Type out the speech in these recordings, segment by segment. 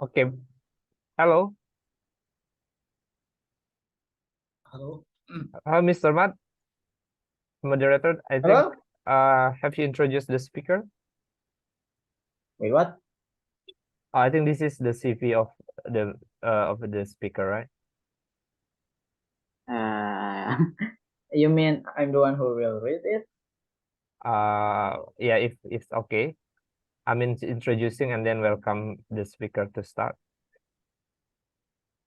Okay. Hello. Hello. Hello, Mr. Maad, moderator. I think Hello? have you introduced the speaker? Wait, what? I think this is the CV of the speaker, right? You mean I'm the one who will read it? Yeah, if it's okay. I mean introducing and then welcome the speaker to start.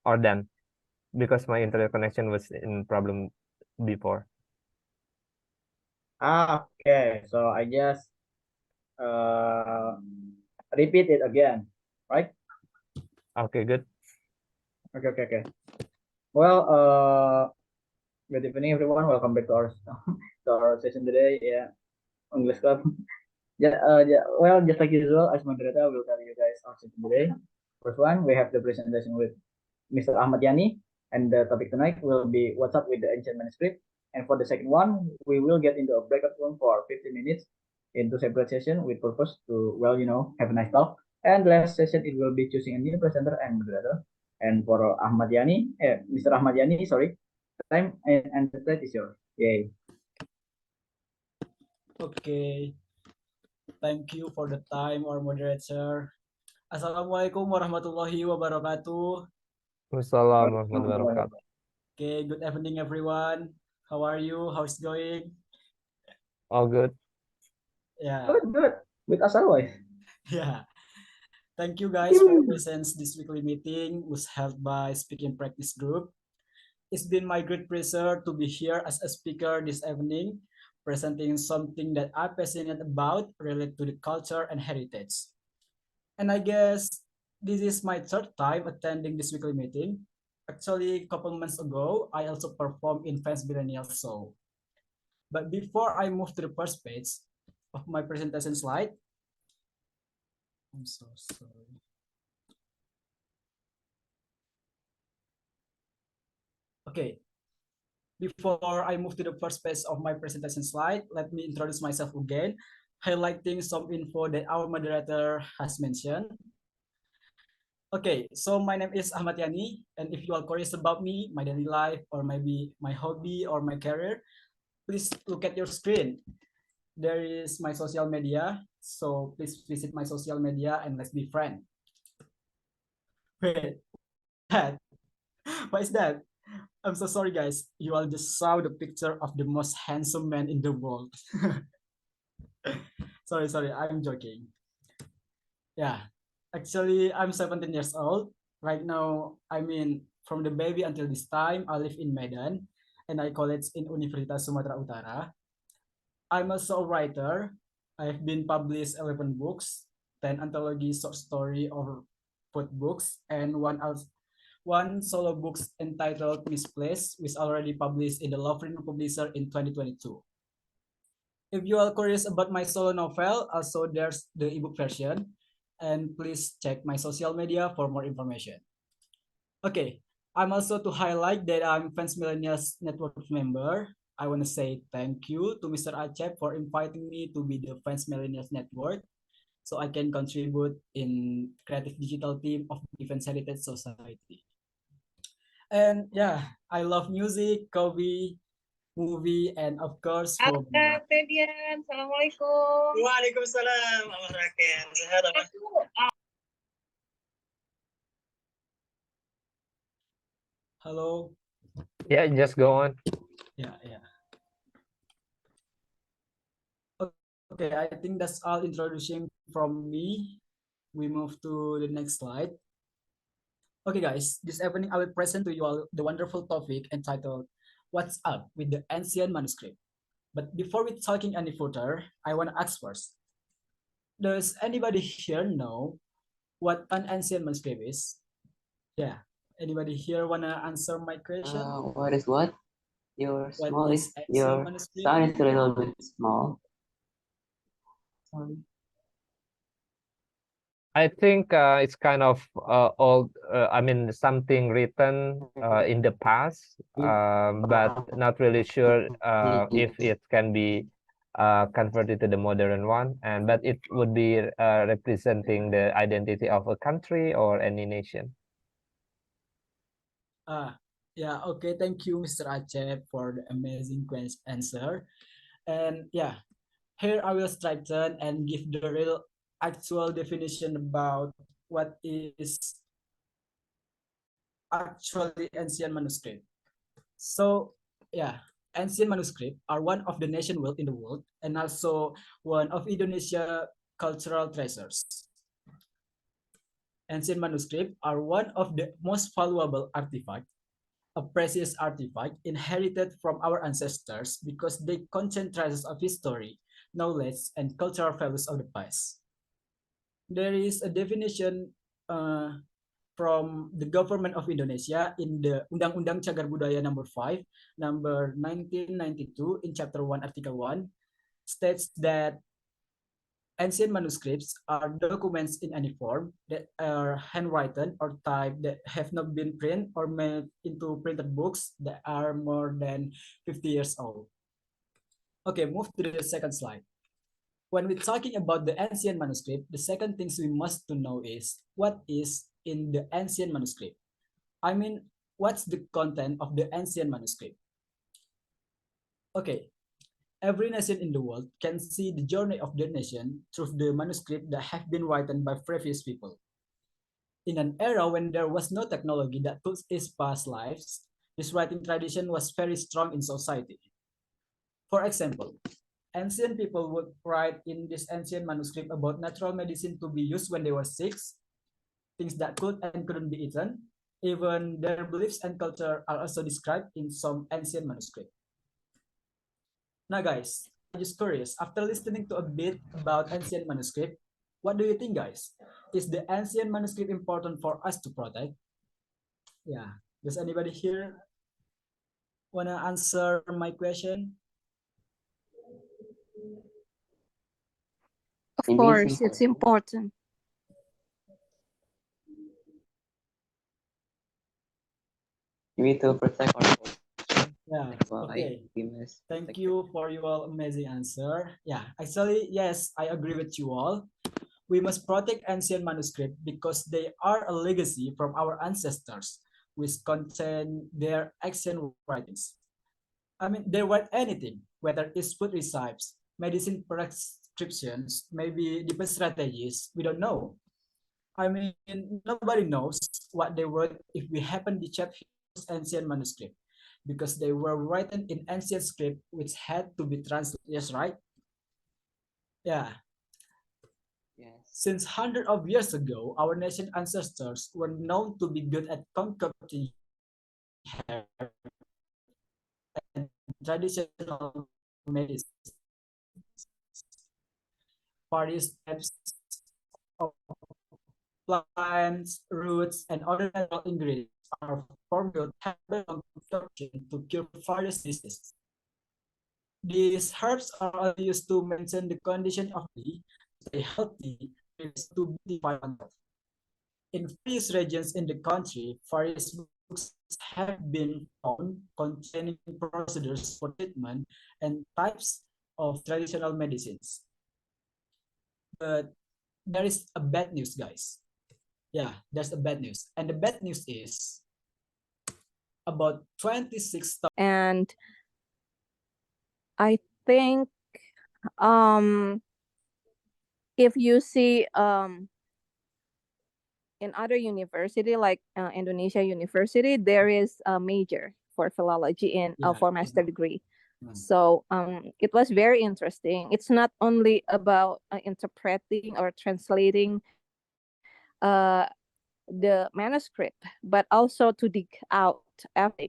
Or then, because my internet connection was in problem before. Okay. So I just repeat it again, right? Okay, good. Okay. Well, good evening, everyone. Welcome back to our to our session today. Yeah, English Club. Well, just like usual, as moderator, I will tell you guys our session today. First one, we have the presentation with Mr. Ahmad Yani, and the topic tonight will be what's up with the ancient manuscript. And for the second one, we will get into a breakout room for 15 minutes into separate session with purpose to, well, have a nice talk. And last session, it will be choosing a new presenter and moderator. And for Mr. Ahmad Yani, sorry, time and the stage is yours. Yay. Okay. Thank you for the time, our moderator. Assalamualaikum warahmatullahi wabarakatuh. Wassalamualaikum warahmatullahi wabarakatuh. Okay, good evening, everyone. How are you? How's it going? All good. Yeah. Good. With us always. Yeah. Thank you guys for your presence. This weekly meeting was held by Speaking Practice Group. It's been my great pleasure to be here as a speaker this evening, presenting something that I'm passionate about related to the culture and heritage. And I guess this is my third time attending this weekly meeting. Actually, a couple months ago, I also performed in Fansmillenials show. But before I move to the first page of my presentation slide, I'm so sorry. Okay, before I move to the first page of my presentation slide, let me introduce myself again, highlighting some info that our moderator has mentioned. Okay, so my name is Ahmad Yani, and if you are curious about me, my daily life, or maybe my hobby or my career, please look at your screen. There is my social media, so please visit my social media and let's be friends. Wait, that, what is that? I'm so sorry, guys. You all just saw the picture of the most handsome man in the world. sorry, I'm joking. Yeah, actually, I'm 17 years old. Right now, I mean, from the baby until this time, I live in Medan, and I college in Universitas Sumatera Utara. I'm also a writer. I've been published 11 books, 10 anthology short story or food books, and one solo books entitled Misplaced, which already published in the Love Ring Publisher in 2022. If you are curious about my solo novel, also there's the ebook version, and please check my social media for more information. Okay, I'm also to highlight that I'm Fansmillenials Network member. I want to say thank you to Mr. Acep for inviting me to be the Fansmillenials Network so I can contribute in creative digital team of Defense Heritage Society. And yeah, I love music, coffee, movie, and of course, home. Febian, Assalamualaikum. Waalaikumsalam, Raken. Sehat apa? Hello. Yeah, just go on. Yeah. Okay, I think that's all introduction from me. We move to the next slide. Okay, guys, this evening I will present to you all the wonderful topic entitled "What's Up with the Ancient Manuscript?" But before we talking any further, I want to ask first: does anybody here know what an ancient manuscript is? Yeah, anybody here wanna answer my question? What is what? Your What small is is ancient your manuscript? sound is a little bit small. Sorry. I think it's kind of old. I mean, something written in the past, but not really sure if it can be converted to the modern one, but it would be representing the identity of a country or any nation. Yeah, okay. Thank you, Mr. Aceh, for the amazing answer. And yeah, here I will straighten and give the real actual definition about what is actually ancient manuscript. So yeah, ancient manuscript are one of the nation wealth in the world and also one of Indonesia cultural treasures. Ancient manuscripts are one of the most valuable artifacts, a precious artifact inherited from our ancestors because they contain traces of history, knowledge, and cultural values of the past. There is a definition from the government of Indonesia in the Undang-Undang Cagar Budaya number 5, number 1992 in chapter 1, article 1, states that ancient manuscripts are documents in any form that are handwritten or typed that have not been printed or made into printed books that are more than 50 years old. Okay, move to the second slide. When we're talking about the ancient manuscript, the second things we must to know is what is in the ancient manuscript. I mean, what's the content of the ancient manuscript? Okay, every nation in the world can see the journey of their nation through the manuscript that have been written by previous people. In an era when there was no technology that could his past lives, this writing tradition was very strong in society. For example, ancient people would write in this ancient manuscript about natural medicine to be used when they were sick, things that could and couldn't be eaten. Even their beliefs and culture are also described in some ancient manuscript. Now guys, I'm just curious, after listening to a bit about ancient manuscript, what do you think guys? Is the ancient manuscript important for us to protect? Yeah, does anybody here wanna answer my question? Of course, it's important. We need to protect our culture. Yeah, okay. Thank you for your amazing answer. Yeah, actually, yes, I agree with you all. We must protect ancient manuscripts because they are a legacy from our ancestors, which contain their ancient writings. I mean, they write anything, whether it's food recipes, medicine prescriptions, maybe different strategies, we don't know. I mean, nobody knows what they wrote if we happen to check his ancient manuscript because they were written in ancient script which had to be translated. Yes, right? Yeah. Yes. Since hundreds of years ago, our nation ancestors were known to be good at concocting and traditional medicine. Various types of plants, roots, and other natural ingredients are formed to cure various diseases. These herbs are used to maintain the condition of the stay healthy, to beautify health. In various regions in the country, various books have been found containing procedures for treatment and types of traditional medicines. But there is a bad news, guys. Yeah, there's a bad news. And the bad news is about 26,000. And I think if you see in other university like Indonesia University, there is a major for philology in for master degree. So it was very interesting. It's not only about interpreting or translating the manuscript, but also to dig out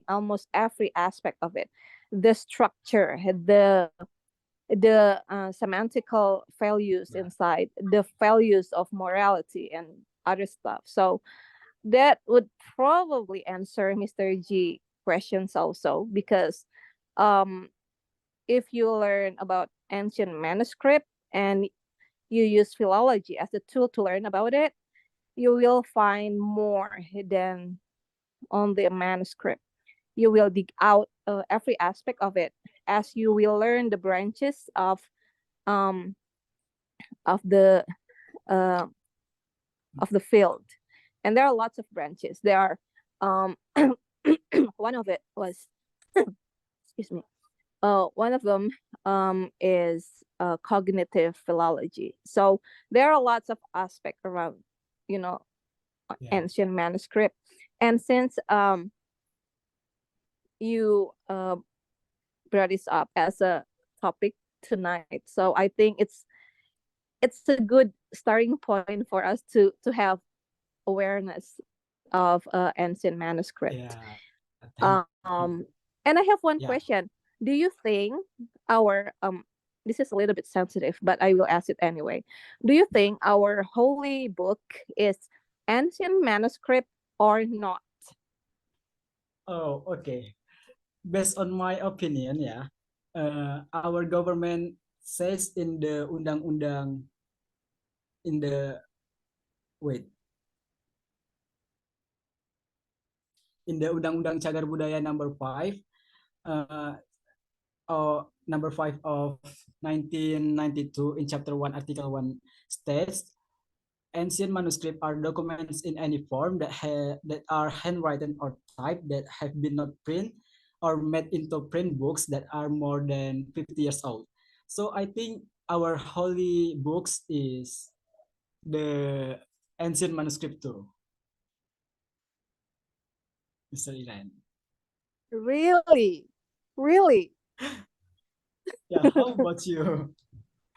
almost every aspect of it, the structure, the semantical values inside, the values of morality and other stuff. So that would probably answer Mr. G questions also, because if you learn about ancient manuscript and you use philology as a tool to learn about it, you will find more than on the manuscript. You will dig out every aspect of it as you will learn the branches of um, of the uh, of the field, and there are lots of branches. There are one of it was excuse me. One of them is cognitive philology. So there are lots of aspects around, you know, Yeah. ancient manuscript, and since you brought this up as a topic tonight, so I think it's a good starting point for us to have awareness of ancient manuscript. Yeah. Thank And I have one Yeah. question. Do you think our this is a little bit sensitive, but I will ask it anyway. Do you think our holy book is ancient manuscript or not? Oh, okay. Based on my opinion, yeah, our government says in the undang-undang in the wait in the undang-undang cagar budaya number 5 uh, or number 5 of 1992 in chapter 1 article 1 states ancient manuscripts are documents in any form that are handwritten or typed that have been not print or made into print books that are more than 50 years old. So I think our holy books is the ancient manuscript too, Mr. Iran. Really? Really? Yeah, how about you?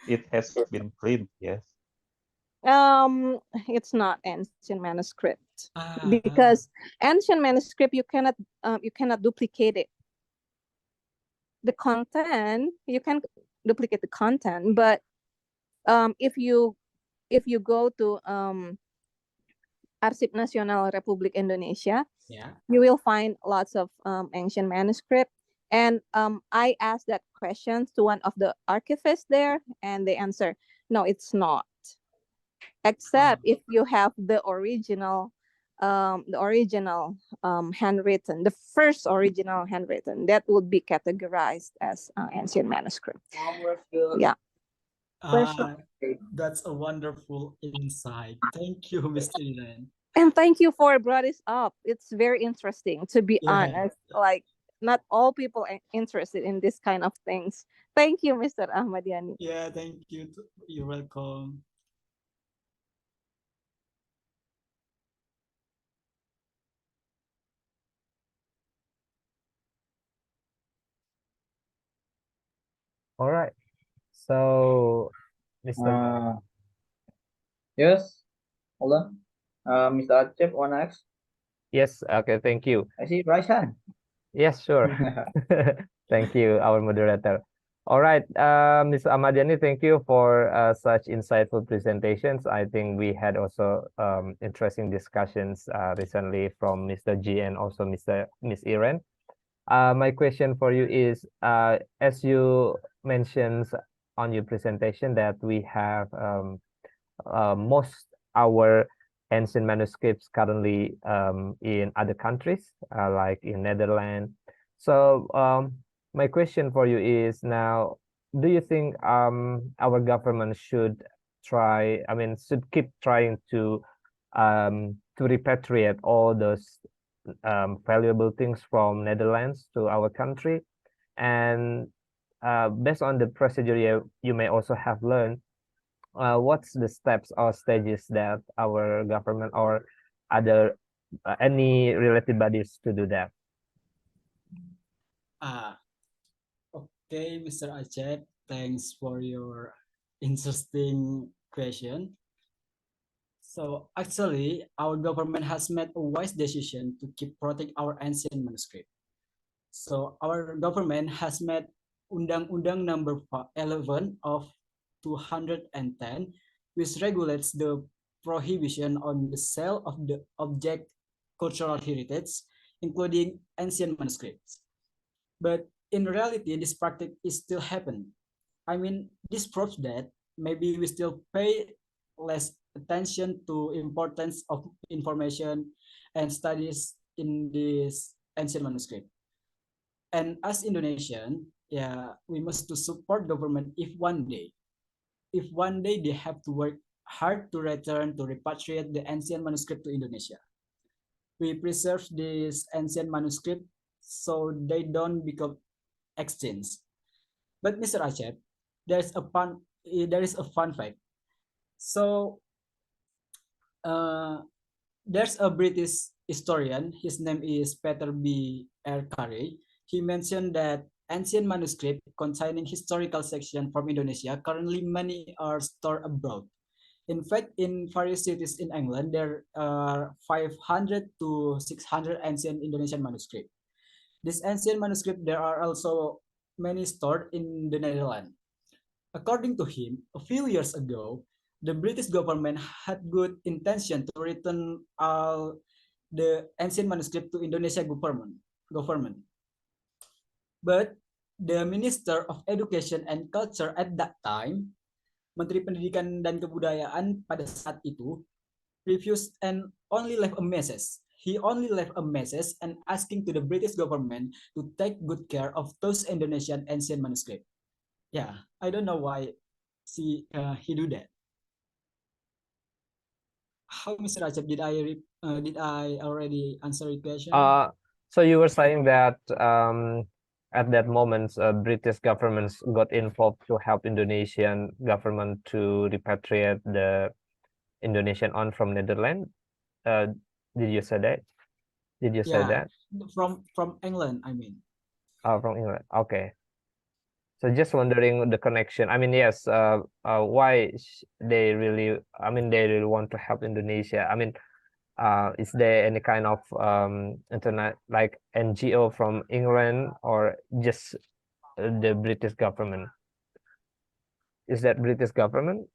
It has been print, yes. It's not ancient manuscript Ah, because ancient manuscript you cannot duplicate it. The content you can duplicate the content, but if you go to Arsip Nasional Republik Indonesia, yeah. you will find lots of ancient manuscript. And I asked that question to one of the archivists there, and they answer, no, it's not. Except if you have the original handwritten, the first original handwritten, that would be categorized as ancient manuscript. Yeah. Ah, that's a wonderful insight. Thank you, Mr. Iran. And thank you for brought this up. It's very interesting, to be Yeah. honest. Like, not all people are interested in this kind of things. Thank you, Mr. Ahmad Yani. Yeah, thank you. You're welcome. All right. So, Mr. Yes, hold on. Mr. Acep, one next. Yes, okay, thank you. I see Raisan. Yes, sure. Thank you, our moderator. All right, Mr. Ahmad Yani, thank you for such insightful presentations. I think we had also interesting discussions recently from Mr. G and also Miss Iren. My question for you is, as you mentioned on your presentation that we have most our ancient manuscripts currently in other countries, like in Netherlands. So my question for you is now, do you think our government should try, I mean, should keep trying to repatriate all those valuable things from Netherlands to our country? And based on the procedure you may also have learned, what's the steps or stages that our government or other any related bodies to do that? Okay, Mr. Aceh, thanks for your interesting question. So actually, our government has made a wise decision to keep protect our ancient manuscript. So our government has made Undang-Undang number 11 of 210, which regulates the prohibition on the sale of the object cultural heritage, including ancient manuscripts. But in reality, this practice is still happening. I mean, this proves that maybe we still pay less attention to importance of information and studies in this ancient manuscript. And as Indonesian, yeah, we must to support government if one day if one day they have to work hard to return to repatriate the ancient manuscript to Indonesia. We preserve this ancient manuscript so they don't become extinct. But Mr. Acep, there is a fun fact. So there's a British historian. His name is Peter B. R. Carey. He mentioned that ancient manuscript containing historical section from Indonesia currently many are stored abroad. In fact, in various cities in England, there are 500 to 600 ancient Indonesian manuscripts. These ancient manuscripts, there are also many stored in the Netherlands. According to him, a few years ago, the British government had good intention to return all the ancient manuscript to Indonesia government. But the Minister of Education and Culture at that time, Menteri Pendidikan dan Kebudayaan pada saat itu, refused and only left a message. He only left a message and asking to the British government to take good care of those Indonesian ancient manuscripts. Yeah, I don't know why he do that. How, Mr. Rajab, did I already answer your question? So you were saying that at that moment, British governments got involved to help Indonesian government to repatriate the Indonesian on from Netherlands. Did you say that? Did you say Yeah, that? from England, I mean. Oh, from England. Okay. So just wondering the connection. I mean, yes. Why they really? I mean, they really want to help Indonesia. I mean, is there any kind of internet like NGO from England or just the British government? Is that British government?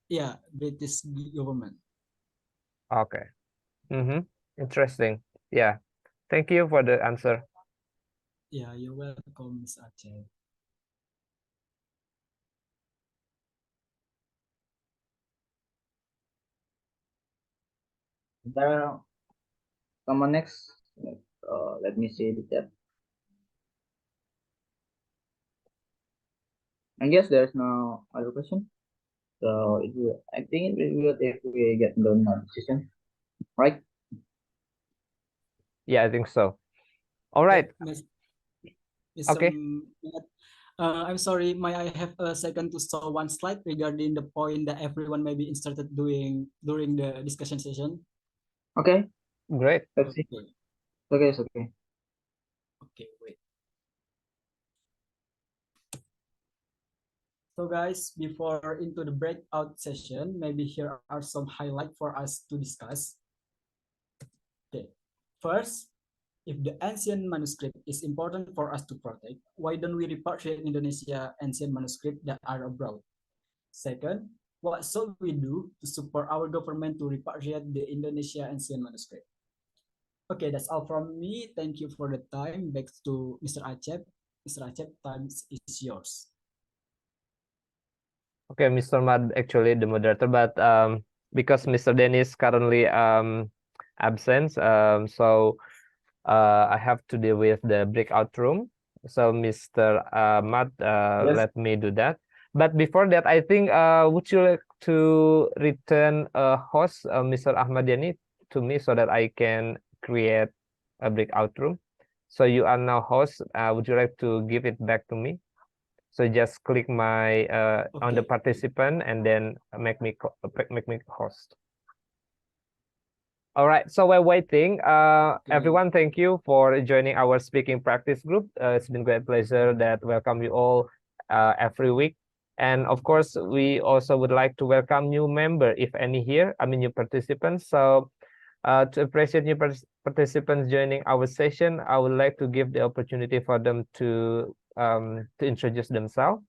Yeah, British government. Okay. Interesting. Yeah. Thank you for the answer. Yeah, you're welcome, Ms. Aceh. There, someone next. Let me see the chat. I guess there's no other question. So I think it will be good if we get the decision, right? Yeah, I think so. All right. Okay. I'm sorry, may I have a second to show one slide regarding the point that everyone may be interested doing during the discussion session? Okay. Great. Let's see. Okay. Okay, it's okay. Okay, wait. So guys, before into the breakout session, maybe here are some highlights for us to discuss. Okay, first, if the ancient manuscript is important for us to protect, why don't we repatriate Indonesia ancient manuscript that are abroad? Second, what should we do to support our government to repatriate the Indonesia ancient manuscript? Okay, that's all from me. Thank you for the time. Back to Mr. Acep. Mr. Acep, time is yours. Okay, Mr. Maad, actually the moderator, but because Mr. Dennis currently absent, so I have to deal with the breakout room. So Mr. Maad, Yes. let me do that. But before that, I think would you like to return a host, Mr. Ahmad Yani, to me so that I can create a breakout room? So you are now host. Would you like to give it back to me? So just click my on the Okay. participant and then make me host. All right, so we're waiting. Everyone, thank you for joining our speaking practice group. It's been a great pleasure that welcome you all every week. And of course, we also would like to welcome new member, if any here, I mean new participants. So to appreciate new participants joining our session, I would like to give the opportunity for them to introduce themselves.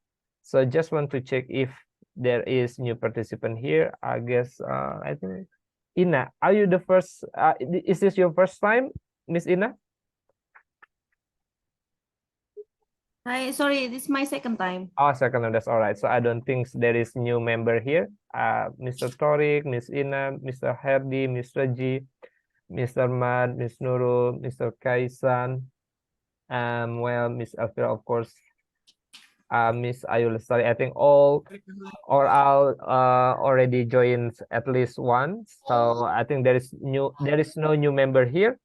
So just want to check if there is new participant here. I guess I think Ina, are you the first? Is this your first time, Miss Ina? Hi, sorry, this is my second time. Oh, second time. That's all right. So I don't think there is new member here. Mr. Torik, Miss Ina, Mr. Herdi, Mr. G, Mr. Mad, Miss Nurul, Mr. Kaisan, well, Miss Elvira, of course. Miss Ayu Lestari. I think all already joined at least once. So I think there is no new member here.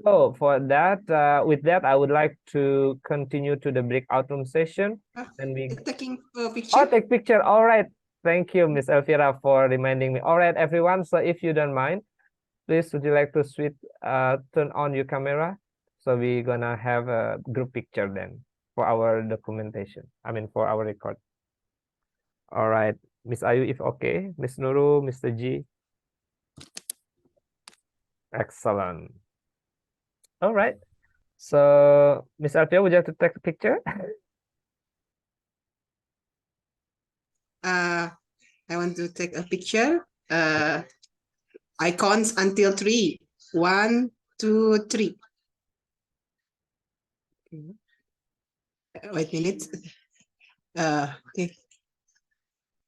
So for that, with that, I would like to continue to the breakout room session. And we Taking a oh, picture. take picture. All right. Thank you, Miss Elvira, for reminding me. All right, everyone. So if you don't mind, please would you like to turn on your camera? So we're gonna have a group picture then for our documentation. I mean for our record. All right, Miss Ayu, if okay, Miss Nurul, Mr. G. Excellent. All right. So Miss Alfia, would you like to take a picture? I want to take a picture. Icons until 3. 1, 2, 3. Wait a minute. Okay.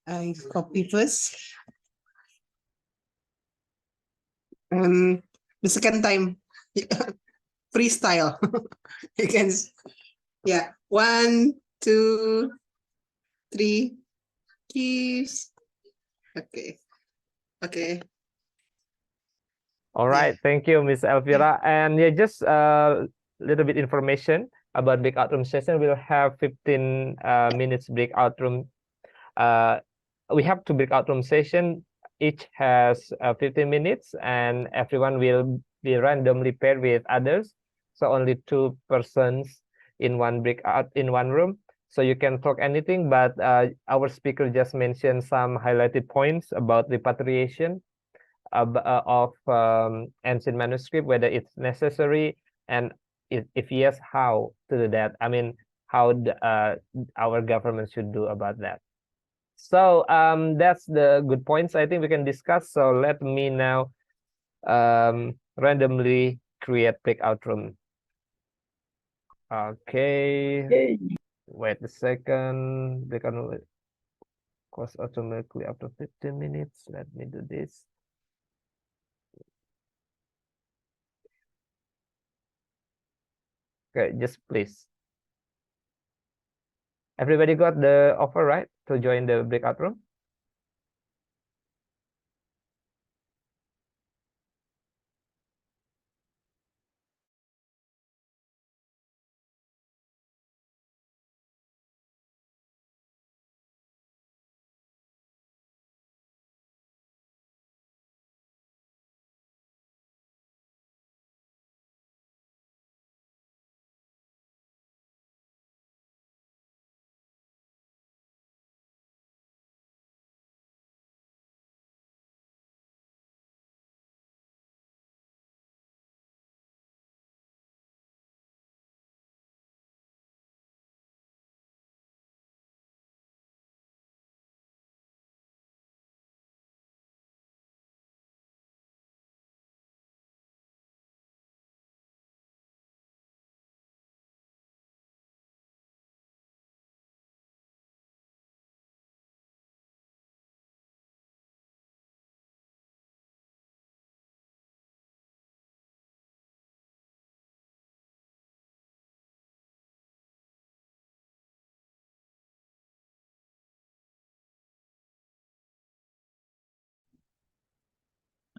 I copy first. The second time, freestyle. You can, yeah. 1, 2, 3. Keys. Okay. Okay. All right, thank you, Miss Elvira. And yeah, just a little bit information about breakout room session. We'll have 15 minutes breakout room. We have two breakout room session. Each has 15 minutes, and everyone will be randomly paired with others. So only 2 persons in one breakout in one room. So you can talk anything, but our speaker just mentioned some highlighted points about repatriation of ancient manuscript, whether it's necessary, and if yes, how to do that. I mean, how our government should do about that. So that's the good points I think we can discuss. So let me now randomly create breakout room. Okay. Wait a second. They can close automatically after 15 minutes. Let me do this. Okay, just please. Everybody got the offer, right? To join the breakout room?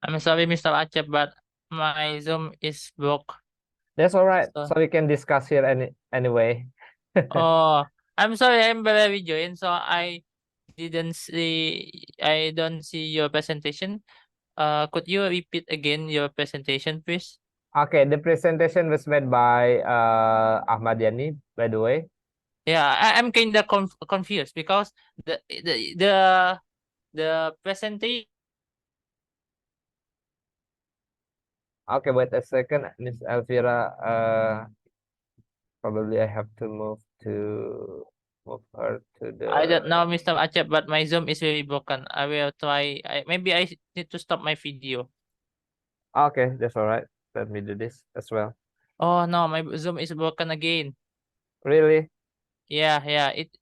I'm sorry, Mr. Acep, but my Zoom is broke. That's all right. So, So we can discuss here anyway. oh, I'm sorry, I'm very joined, so I don't see your presentation. Could you repeat again your presentation, please? Okay, the presentation was made by Ahmad Yani, by the way. Yeah, I'm kind of confused because the presentation. Okay, wait a second, Miss Elvira. Probably I have to move her to the. I don't know, Mr. Acep, but my Zoom is very broken. I will try. Maybe I need to stop my video. Okay, that's all right. Let me do this as well. Oh no, my Zoom is broken again. Really? Yeah,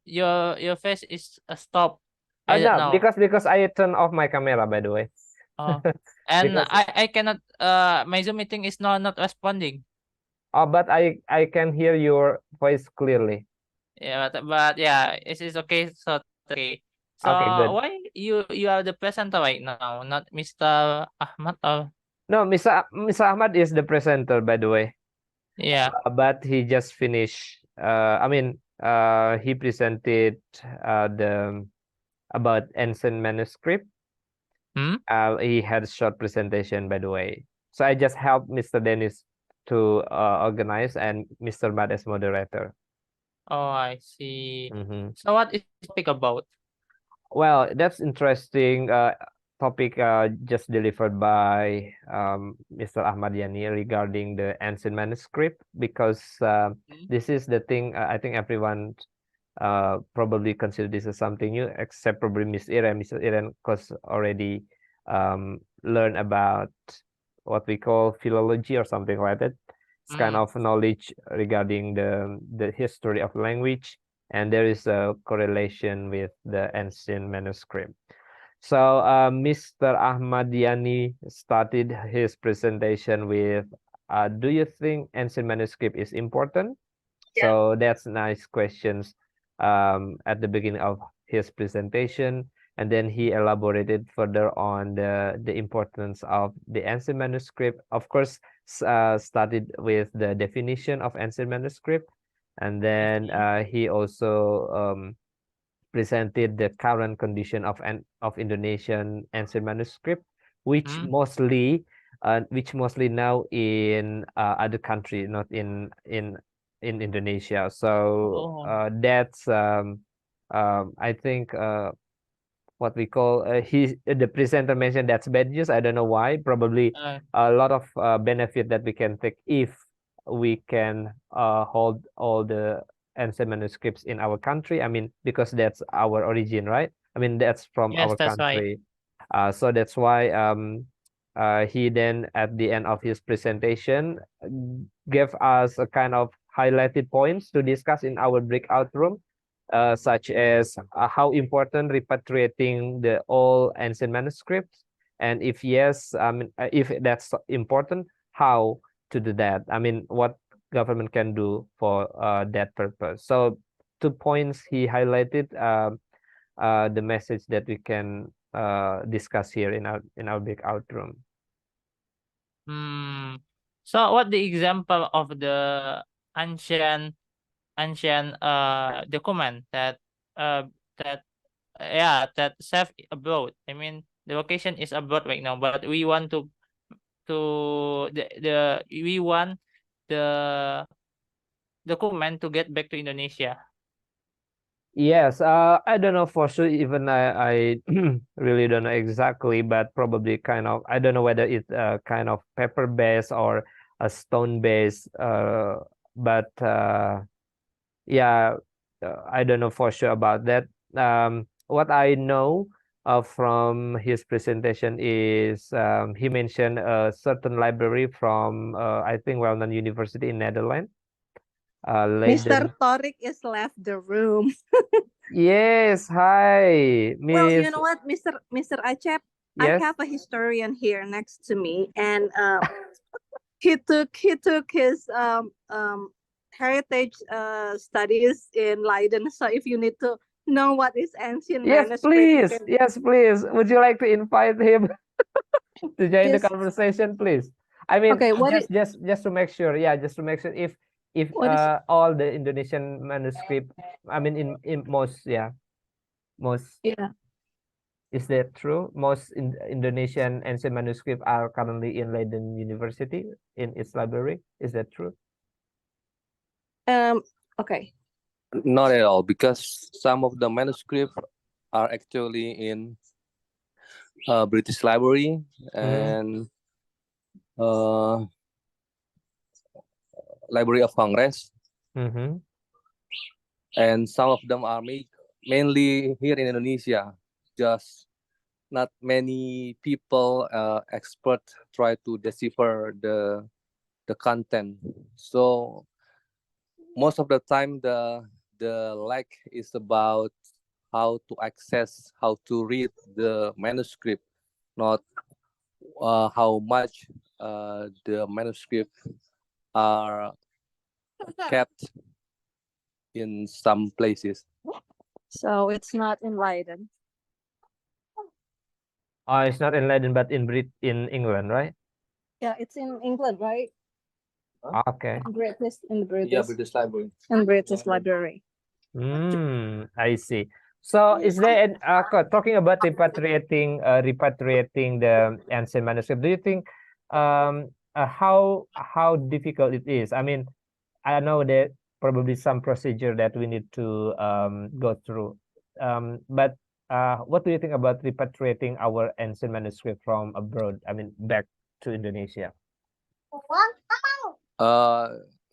your face is a stop. I don't No, know. because I turned off my camera, by the way. Oh, and Because I cannot. My Zoom meeting is not responding. but I can hear your voice clearly. Yeah, but yeah, it is okay. So okay. So Okay, good. why you are the presenter right now, not Mr. Ahmad or No, Mr. Ahmad is the presenter, by the way. yeah. But he just finished. I mean, he presented the about ancient manuscript. Hmm? He had a short presentation, by the way. So I just helped Mr. Dennis to organize and Mr. Maad as moderator. Oh, I see. Mhm. So what is the topic about? Well, that's interesting topic just delivered by Mr. Ahmad Yani regarding the ancient manuscript because this is the thing I think everyone probably consider this as something new except probably Miss Iren. Miss Iren because already learn about what we call philology or something like that. It's kind of knowledge regarding the history of language, and there is a correlation with the ancient manuscript. So Mr. Ahmad Yani started his presentation with, do you think ancient manuscript is important? So that's nice questions at the beginning of his presentation. And then he elaborated further on the importance of the ancient manuscript. Of course, started with the definition of ancient manuscript. And then he also presented the current condition of Indonesian ancient manuscript, which mostly now in other country, not in Indonesia. So Oh. that's I think what we call the presenter mentioned that's bad news. I don't know why. Probably a lot of benefit that we can take if we can hold all the ancient manuscripts in our country. I mean, because that's our origin, right? I mean, that's from Yes, our that's right. country. So that's why he then at the end of his presentation gave us a kind of highlighted points to discuss in our breakout room, such as how important repatriating the all ancient manuscripts, and if yes, if that's important, how to do that. I mean, what government can do for that purpose. So 2 points he highlighted, the message that we can discuss here in our breakout room. So what the example of the ancient document that that that safe abroad. I mean the location is abroad right now, but we want the we want the document to get back to Indonesia. Yes, I don't know for sure. Even I really don't know exactly, but probably kind of. I don't know whether it's kind of paper based or a stone based. But yeah, I don't know for sure about that. What I know from his presentation is he mentioned a certain library from I think well-known university in Netherlands. Mr. Leiden. Torik is left the room. Yes, hi, Well, you Miss. know what, Mr. Acep, I Yes. have a historian here next to me, and he took his heritage studies in Leiden. So if you need to know what is ancient Yes, manuscript, please. Yes, please. Would you like to invite him to join the Yes. conversation, please? I mean, Okay, what just to make sure. Yeah, just to make sure if What is- all the Indonesian manuscript. I mean, in most, yeah, most. Yeah. Is that true? Most Indonesian ancient manuscript are currently in Leiden University in its library. Is that true? Okay. Not at all, because some of the manuscripts are actually in British Library and Library of Congress, and some of them are mainly here in Indonesia. Just not many people, expert, try to decipher the content. So most of the time, the lack is about how to access, how to read the manuscript, not how much the manuscript are kept in some places. So it's not in Leiden. It's not in Leiden, but in England, right? Yeah, it's in England, right? Okay. In the British. Yeah, British Library. In British Library. I see. So is there talking about repatriating the ancient manuscript, do you think how difficult it is? I mean, I know that probably some procedure that we need to go through. But what do you think about repatriating our ancient manuscript from abroad? I mean, back to Indonesia.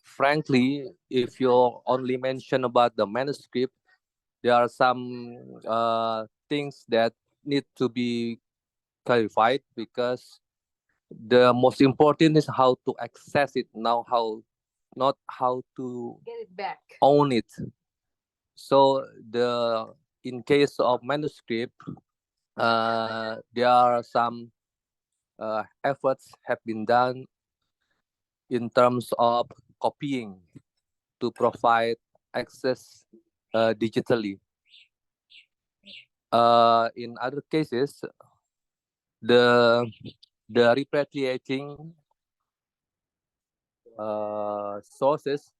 Frankly, if you only mention about the manuscript, there are some things that need to be clarified, because the most important is how to access it now, not how to Get it back. own it. So in case of manuscript, there are some efforts have been done in terms of copying to provide access digitally. In other cases, the repatriating sources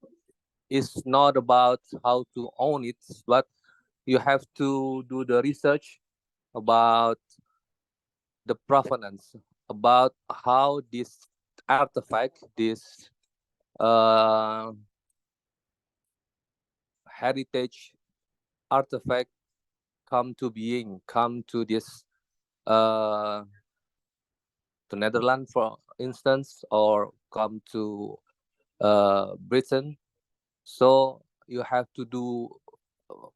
is not about how to own it, but you have to do the research about the provenance, about how this artifact, this heritage artifact come to being, come to this to Netherlands, for instance, or come to Britain. So you have to do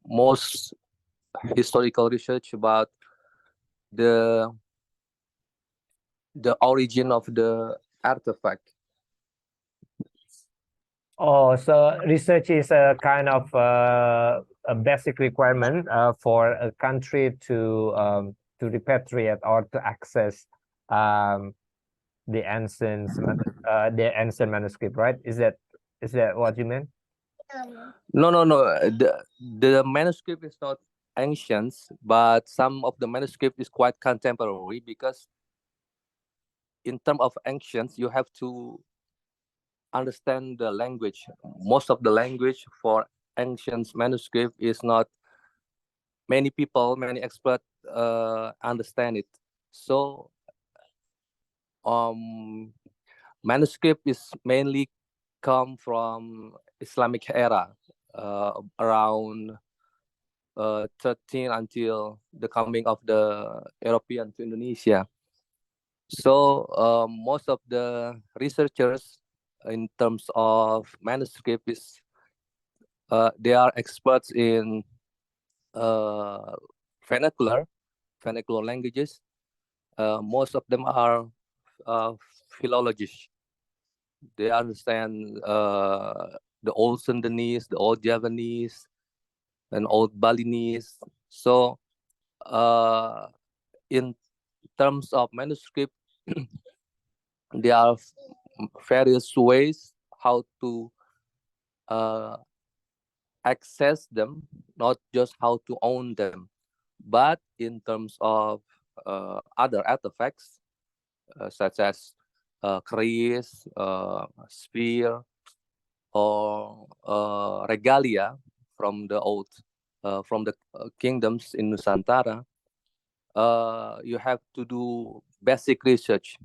most historical research about the origin of the artifact. Oh, so research is a kind of a basic requirement for a country to repatriate or to access the ancient manuscript, right? Is that what you meant? No. The manuscript is not ancient, but some of the manuscript is quite contemporary, because in terms of ancients, you have to understand the language. Most of the language for ancient manuscript is not many experts understand it. So manuscript is mainly come from Islamic era, around 13 until the coming of the European to Indonesia. So most of the researchers in terms of manuscript is they are experts in vernacular languages. Most of them are philologists. They understand the old Sundanese, the old Javanese, and old Balinese. So in terms of manuscript, there are various ways how to access them, not just how to own them. But in terms of other artifacts, such as keris, spear, or regalia from the old, from the kingdoms in Nusantara, you have to do basic research.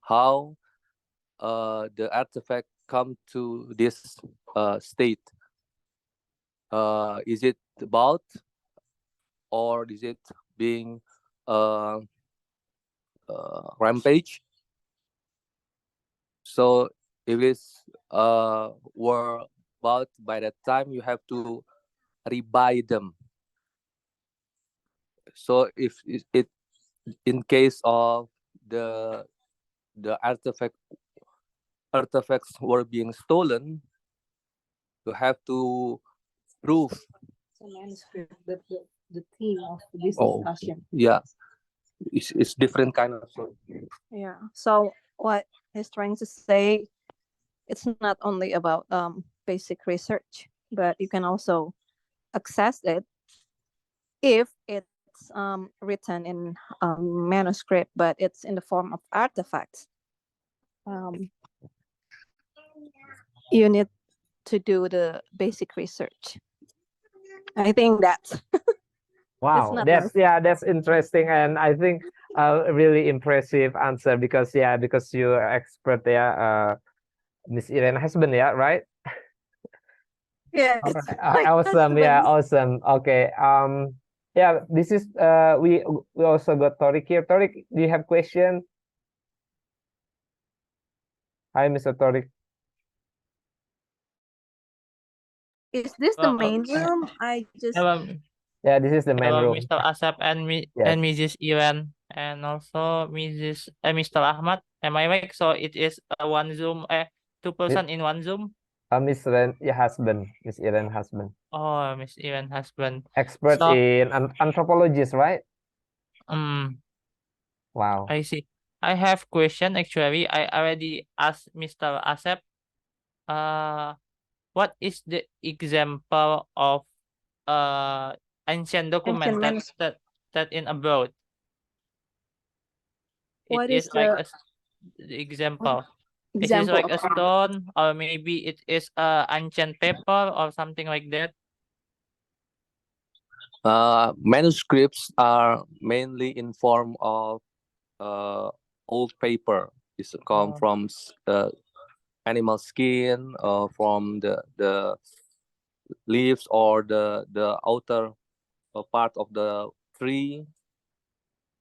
How the artifact come to this state? Is it bought, or is it being rampage? So if it's were bought by that time, you have to rebuy them. So if it in case of the artifacts were being stolen, you have to prove. So manuscript, the theme of this Oh, discussion. yeah, it's different kind of story. Yeah. So what he's trying to say, it's not only about basic research. but you can also access it if it's written in manuscript, but it's in the form of artifacts. You need to do the basic research. I think that's Wow, not that's my- that's interesting, and I think a really impressive answer because because you are expert, Miss Irene husband, right? Yeah, All it's right. my Awesome. Yeah, husband. awesome. Okay. This is we also got Torik here. Torik, do you have question? Hi, Mr. Torik. Is this the Well, main room? I just hello, Yeah, this is the main hello, room. Mr. Asap and Yes. Mrs. Iwan, and also Mr. Ahmad. Am I right? So it is one Zoom, two person in one Zoom. Miss Iren, your husband, Miss Iren husband. Oh, Miss Iwan husband. Expert So, in anthropologist, right? Wow. I see. I have question actually. I already asked Mr. Asep. What is the example of ancient document that in abroad? It what is is like the the example. Is it example like of a stone, or maybe it is a ancient paper or something like that? Manuscripts are mainly in form of old paper. It's come Oh. from animal skin, from the leaves or the outer part of the tree.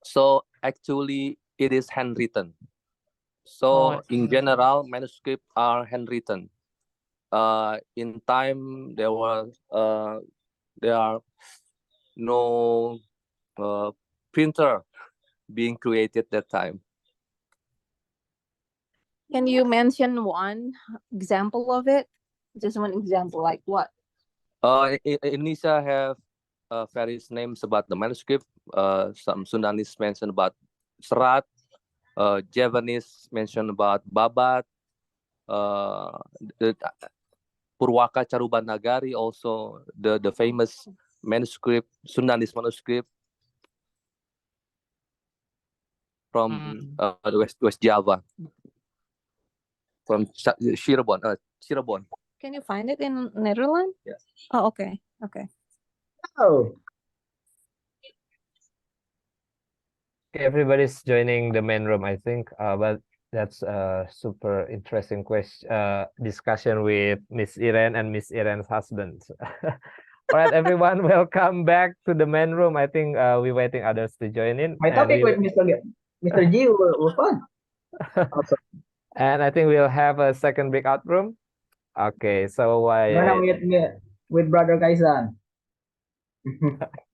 So actually, it is handwritten. Oh, So in general, manuscripts are handwritten. In time, there are no printer being created that time. Can you mention one example of it? Just one example, like what? Indonesia have various names about the manuscript. Some Sundanese mention about serat. Javanese mention about babat. The Purwaka Caruban Nagari, also the famous manuscript, Sundanese manuscript from the West Java, from Cirebon. Can you find it in Netherlands? Yes. Oh, okay. Okay. Oh, Okay, everybody's joining the main room, I think. But that's a super interesting discussion with Miss Iren and Miss Iren's husband. All right, everyone, welcome back to the main room. I think we're waiting others to join in. my topic with Mr. G was fun. Awesome. And I think we'll have a second breakout room. Okay, so Gonna with Brother Kaisan.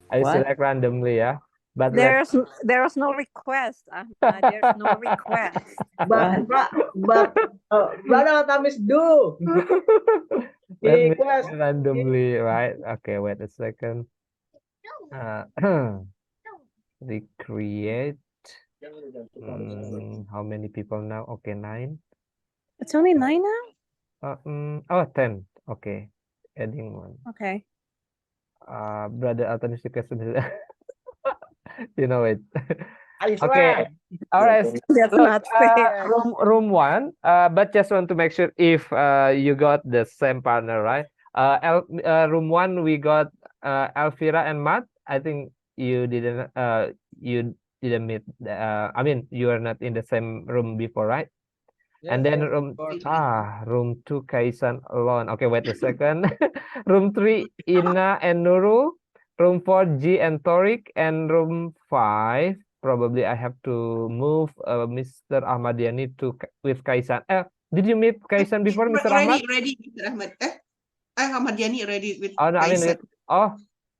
I What? select randomly, yeah. But There's no request. There's no request. But Brother Tamis do. let me Request. randomly, right? Okay, wait a second. Recreate. How many people now? Okay, 9. It's only 9 now? 10. Okay. Adding 1. Okay. Brother alternative you know it. I swear. Okay. All right. That's Look, not fair. room 1. But just want to make sure if you got the same partner, right? Room 1 we got Elvira and Matt. I think you didn't meet. I mean, you are not in the same room before, right? And then room 2 Kaisan alone. Okay, wait a second. Room 3 Ina and Nurul. Room 4 G and Torik, and room 5 probably I have to move Mr. Ahmad Yani with Kaisan. Did you meet Kaisan before, Mr. Ahmad? Ready, Mr. Ahmad. Ahmad Yani ready with Oh no, I mean Kaisan.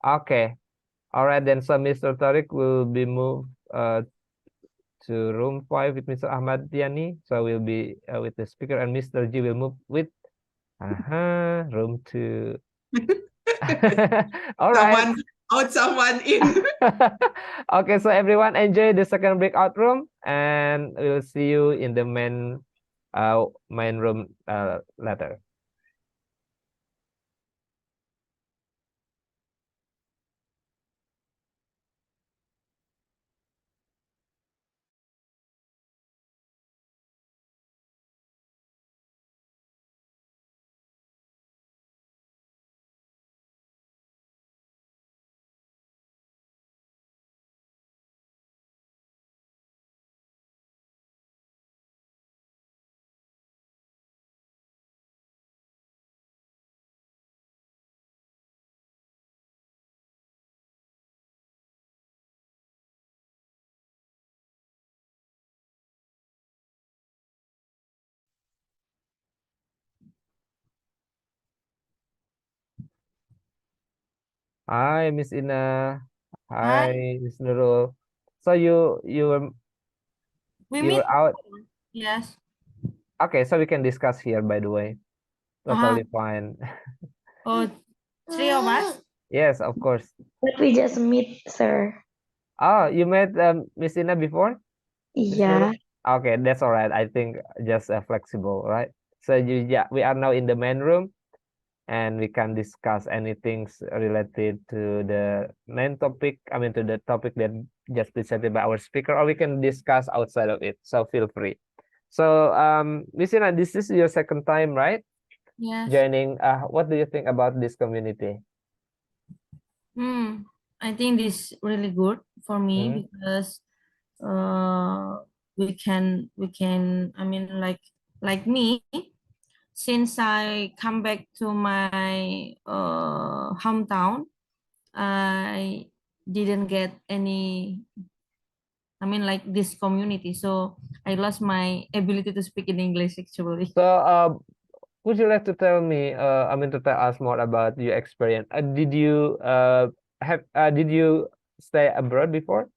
okay. All right, then so Mr. Torik will be moved to room 5 with Mr. Ahmad Yani. So we'll be with the speaker, and Mr. G will move with room 2. All right. Someone out, someone in. Okay, so everyone enjoy the second breakout room, and we'll see you in the main room later. Hi, Miss Ina. Hi. Hi, Miss Nurul. So you We were meet. out. Yes. Okay, so we can discuss here, by the way. Totally fine. Oh, three of us. Yes, of course. But we just meet, sir. Oh, you met Miss Ina before? Miss Yeah. Nurul? Okay, that's all right. I think just flexible, right? So yeah, we are now in the main room and we can discuss anything related to the main topic. I mean, to the topic that just presented by our speaker, or we can discuss outside of it. So feel free. So, Miss Ina, this is your second time, right? Yes. Joining. What do you think about this community? I think this really good for me because we can I mean like me, since I come back to my hometown, I didn't get any, I mean like this community, so I lost my ability to speak in English actually. So, would you like to tell me, I mean, to tell us more about your experience? Did you stay abroad before?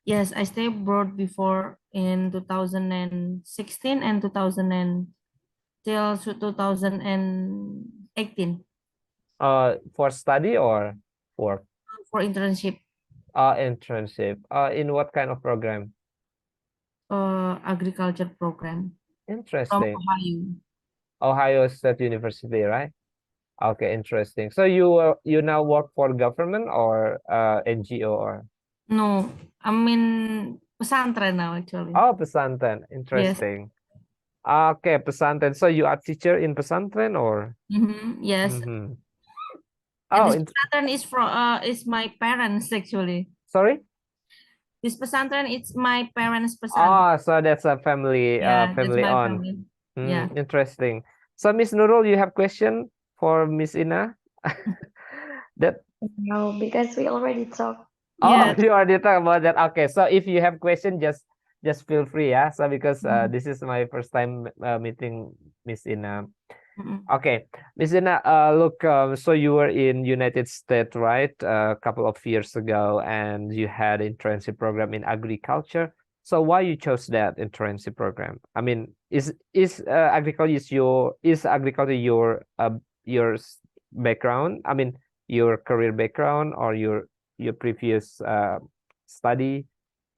Yes, I stayed abroad before in 2016 and 2000 till 2018 For study or work? for internship, Internship. In what kind of program? agriculture program from Interesting. Ohio. Ohio State University, right? Okay, interesting. So you now work for government or NGO or? No, I'm in pesantren now actually. Oh, pesantren. Yes. Interesting. Okay, pesantren. So you are teacher in pesantren or? Yes. Mm-hmm. And Oh, this pesantren is from is my parents actually. sorry? This pesantren it's my parents' pesantren. Oh, so that's a family Yeah, that's family my on. family. Yeah. Interesting. So Miss Nurul, you have question for Miss Ina? That No, because we already talked. Oh, Yes. you already talk about that. Okay, so if you have question, just feel free, yeah. So because this is my first time meeting Miss Ina. Okay, Miss Ina, look, so you were in United States, right? A couple of years ago, and you had internship program in agriculture. So why you chose that internship program? I mean, is agriculture agriculture your background? I mean, your career background or your previous study?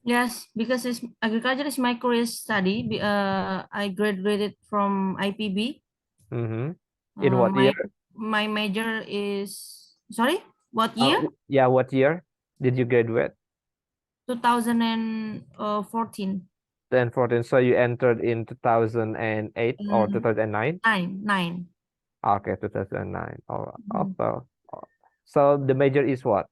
Yes, because agriculture is my career study. I graduated from IPB. Mm-hmm. In what My year? major is, sorry, what year? Yeah, what year did you graduate? 2014. 10, 14. So you entered in 2008 or 2009? Nine. Okay, 2009. All right. Also, so the major is what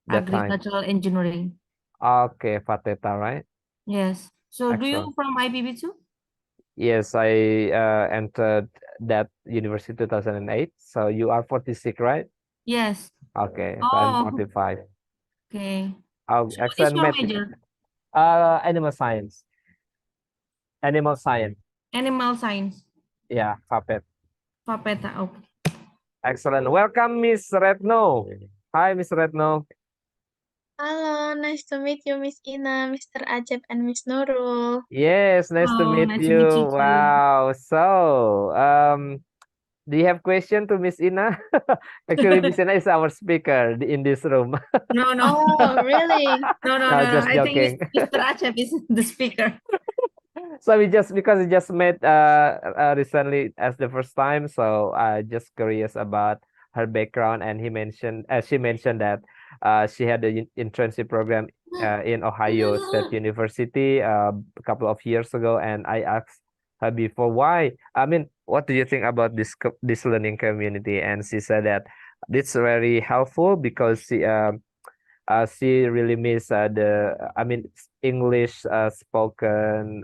that time? Agricultural engineering. Okay, Fateta, right? Yes. So do you Excellent. from IPB too? Yes, I entered that university 2008. So you are 46, right? Yes. Okay, so I'm Oh, 45. okay. Oh, So what is excellent. your major? Animal science. Animal science. Animal science. Yeah, Fapet. Papeta. Okay. Excellent. Welcome, Miss Retno. Hi, Miss Retno. Hello, nice to meet you, Miss Ina, Mr. Ajab, and Miss Nurul. Yes, nice to Oh, meet nice to meet you you. too. Wow. So, do you have question to Miss Ina? Actually, Miss Ina is our speaker in this room. No, no. Oh, really? No, No. just I think joking. Mr. Acep is the speaker. So because we just met recently as the first time, so just curious about her background, and she mentioned that she had the internship program in Ohio State University a couple of years ago, and I asked her before why. I mean, what do you think about this learning community? And she said that it's very helpful because she really miss English spoken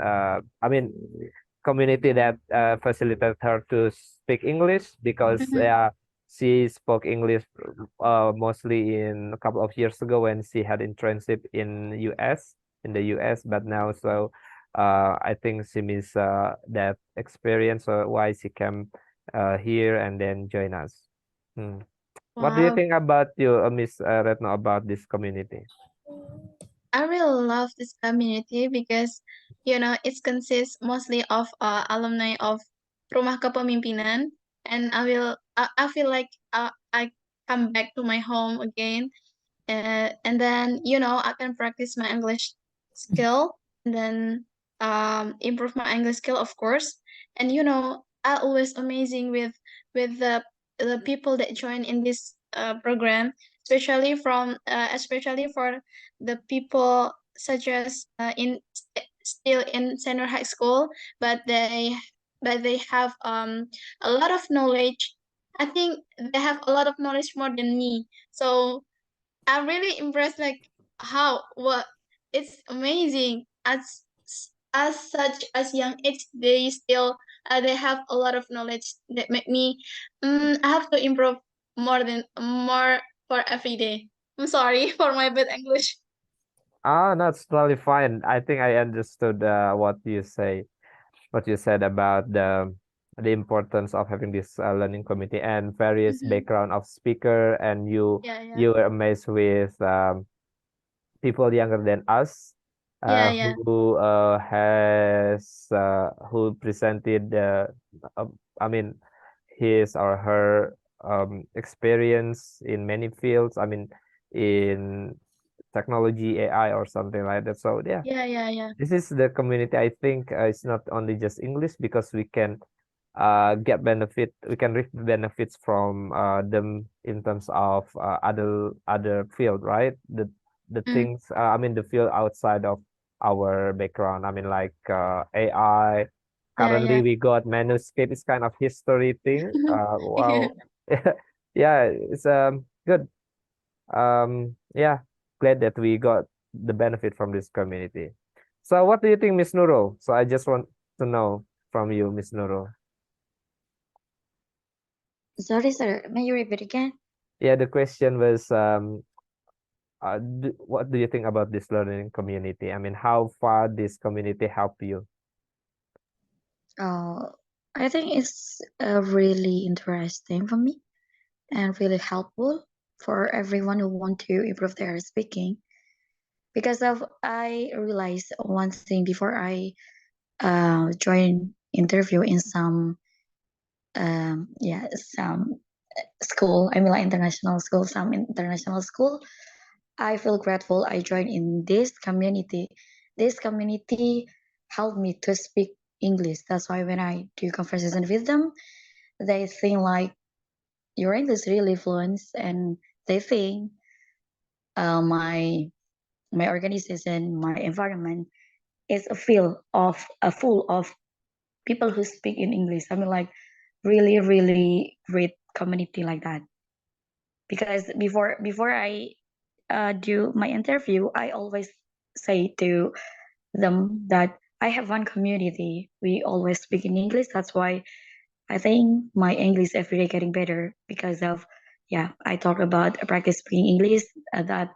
community that facilitated her to speak English because she spoke English mostly in a couple of years ago when she had internship in the US, but now so I think she miss that experience, so why she came here and then join us. What do you Wow. think about you, Miss Retno, about this community? I really love this community because, it consists mostly of alumni of Rumah Kepemimpinan, and I feel like I come back to my home again, and then I can practice my English skill, and then improve my English skill, of course, and I always amazing with the people that join in this program, especially for the people such as still in senior high school, but they have a lot of knowledge. I think they have a lot of knowledge more than me. So I'm really impressed, like how what it's amazing as such as young age they still they have a lot of knowledge that make me I have to improve more for every day. I'm sorry for my bad English. Ah, that's totally fine. I think I understood what you said about the importance of having this learning committee and various Mhm. background of speaker, and Yeah, you were amazed with people younger than us yeah, yeah, who presented uh, I mean his or her experience in many fields. I mean in technology, AI, or something like that. So yeah, yeah. this is the community. I think it's not only just English, because we can we can reap benefits from them in terms of other field, right? The Mm. things, I mean the field outside of our background. I mean like AI. Yeah, Currently yeah. we got Manuscript. It's kind of history thing. Yeah. Wow. Yeah, it's good. Yeah, glad that we got the benefit from this community. So what do you think, Miss Nurul? So I just want to know from you, Miss Nurul. Sorry, sir. May you repeat again? Yeah, the question was, what do you think about this learning community? I mean, how far this community help you? Uh, I think it's really interesting for me and really helpful for everyone who want to improve their speaking. Because I realized one thing before I join interview in some school. I mean like international school, some international school. I feel grateful I joined in this community. This community helped me to speak English. That's why when I do conversation with them, they think like your English really fluent, and they think my organization, my environment is a full of people who speak in English. I mean like really really great community like that. Because before I do my interview, I always say to them that I have one community. We always speak in English. That's why I think my English every day getting better because of I talk about practice speaking English that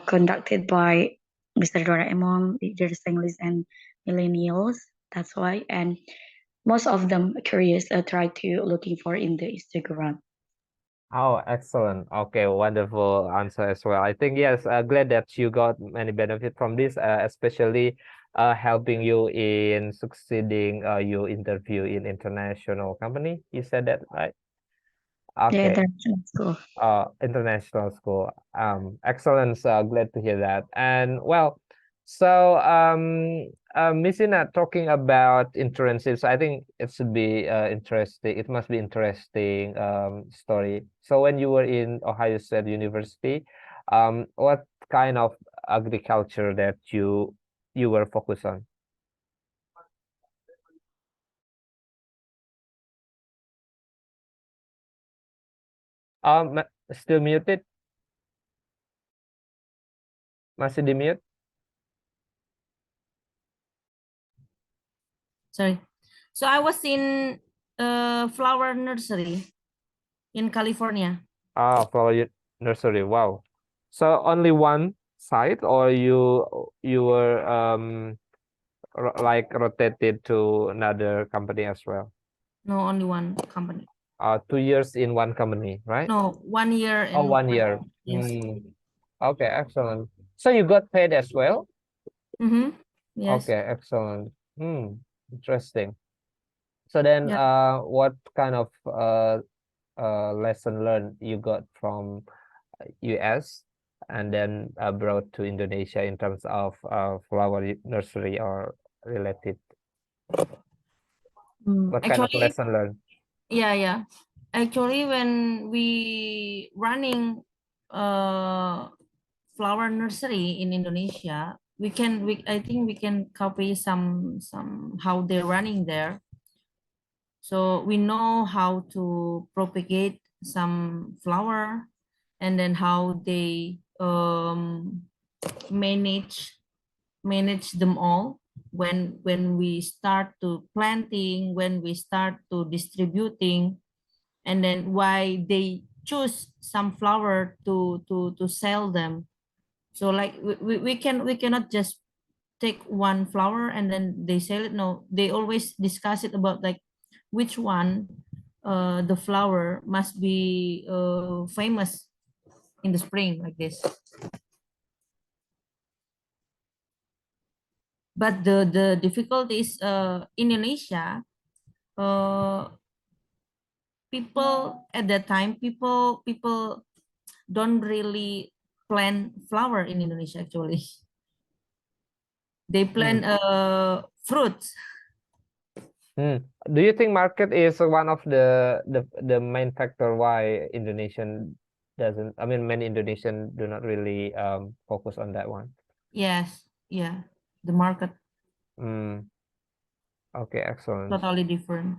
conducted by Mr. Doraemon, leaders English and millennials. That's why, and most of them curious try to looking for in the Instagram. Oh, excellent. Okay, wonderful answer as well. I think yes, glad that you got many benefit from this, especially helping you in succeeding your interview in international company. You said that, right? Yeah, Okay. that's cool. International school. Excellent. Glad to hear that. And well, so Miss Ina, talking about internships, I think it should be interesting. It must be interesting story. So when you were in Ohio State University, what kind of agriculture that you were focused on? Still muted? Masih di mute? Sorry. So I was in flower nursery in California. Ah, flower nursery. Wow. So only one side, or you were like rotated to another company as well? No, only one company. 2 years in one company, right? No, 1 year Oh, in 1 year. Yes. Okay, excellent. So you got paid as well? Mm-hmm. Yes. Okay, excellent. Interesting. So then, Yeah. what kind of lesson learned you got from US and then brought to Indonesia in terms of flower nursery or related? What kind of Actually, lesson learned? yeah. Actually, when we running flower nursery in Indonesia, I think we can copy some how they're running there. So we know how to propagate some flower, and then how they manage them all when we start to planting, when we start to distributing, and then why they choose some flower to sell them. So like we cannot just take one flower and then they sell it. No, they always discuss it about like which one the flower must be famous in the spring, like this. But the difficulty is Indonesia, people at that time, people don't really plant flower in Indonesia actually. They plant fruits. Do you think market is one of the main factor why Indonesian doesn't, I mean, many Indonesian do not really focus on that one? Yes, yeah, the market Okay, excellent. totally different.